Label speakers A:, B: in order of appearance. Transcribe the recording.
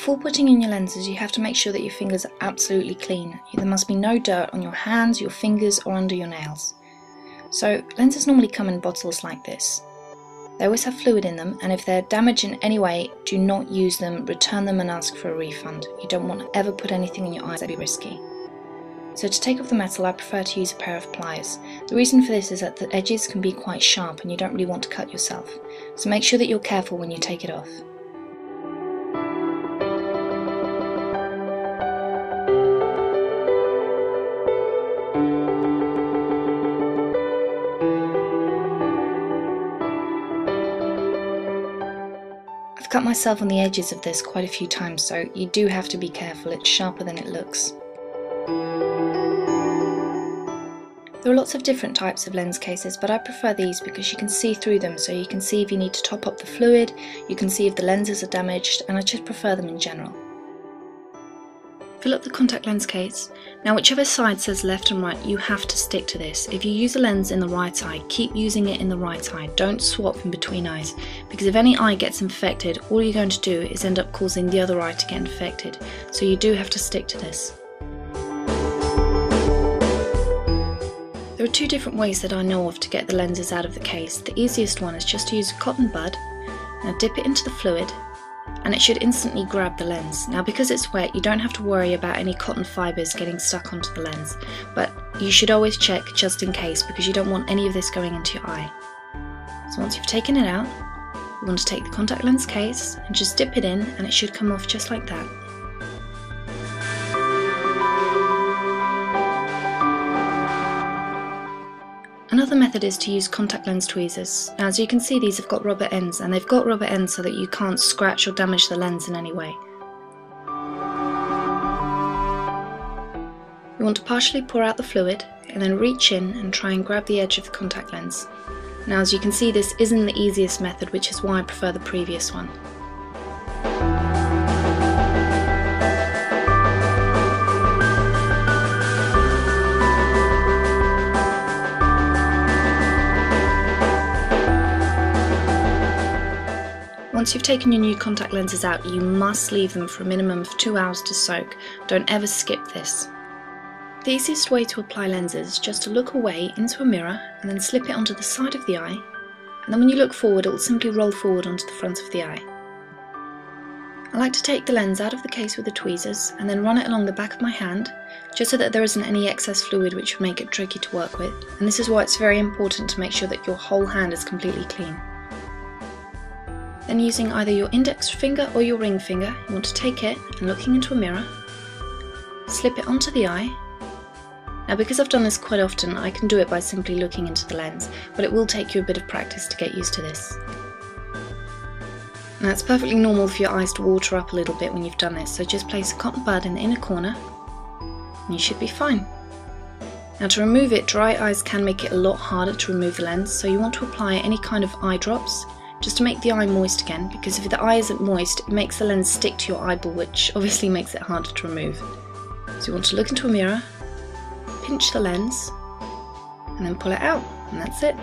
A: Before putting in your lenses, you have to make sure that your fingers are absolutely clean. There must be no dirt on your hands, your fingers, or under your nails. So lenses normally come in bottles like this. They always have fluid in them, and if they're damaged in any way, do not use them, return them and ask for a refund. You don't want to ever put anything in your eyes that'd be risky. So to take off the metal, I prefer to use a pair of pliers. The reason for this is that the edges can be quite sharp and you don't really want to cut yourself. So make sure that you're careful when you take it off. I've cut myself on the edges of this quite a few times, so you do have to be careful. It's sharper than it looks. There are lots of different types of lens cases, but I prefer these because you can see through them, so you can see if you need to top up the fluid, you can see if the lenses are damaged, and I just prefer them in general. Fill up the contact lens case. Now whichever side says left and right, you have to stick to this. If you use a lens in the right eye, keep using it in the right eye. Don't swap in between eyes, because if any eye gets infected, all you're going to do is end up causing the other eye to get infected. So you do have to stick to this. There are two different ways that I know of to get the lenses out of the case. The easiest one is just to use a cotton bud. Now dip it into the fluid, and it should instantly grab the lens. Now because it's wet, you don't have to worry about any cotton fibres getting stuck onto the lens, but you should always check just in case, because you don't want any of this going into your eye. So once you've taken it out, you want to take the contact lens case and just dip it in, and it should come off just like that. Another method is to use contact lens tweezers. Now, as you can see, these have got rubber ends, and they've got rubber ends so that you can't scratch or damage the lens in any way. You want to partially pour out the fluid and then reach in and try and grab the edge of the contact lens. Now, as you can see, this isn't the easiest method, which is why I prefer the previous one. Once you've taken your new contact lenses out, you must leave them for a minimum of 2 hours to soak. Don't ever skip this. The easiest way to apply lenses is just to look away into a mirror and then slip it onto the side of the eye, and then when you look forward, it will simply roll forward onto the front of the eye. I like to take the lens out of the case with the tweezers and then run it along the back of my hand, just so that there isn't any excess fluid which would make it tricky to work with, and this is why it's very important to make sure that your whole hand is completely clean. Then using either your index finger or your ring finger, you want to take it and looking into a mirror, slip it onto the eye. Now because I've done this quite often, I can do it by simply looking into the lens, but it will take you a bit of practice to get used to this. Now it's perfectly normal for your eyes to water up a little bit when you've done this, so just place a cotton bud in the inner corner and you should be fine. Now to remove it, dry eyes can make it a lot harder to remove the lens, so you want to apply any kind of eye drops, just to make the eye moist again, because if the eye isn't moist, it makes the lens stick to your eyeball, which obviously makes it harder to remove. So you want to look into a mirror, pinch the lens, and then pull it out, and that's it.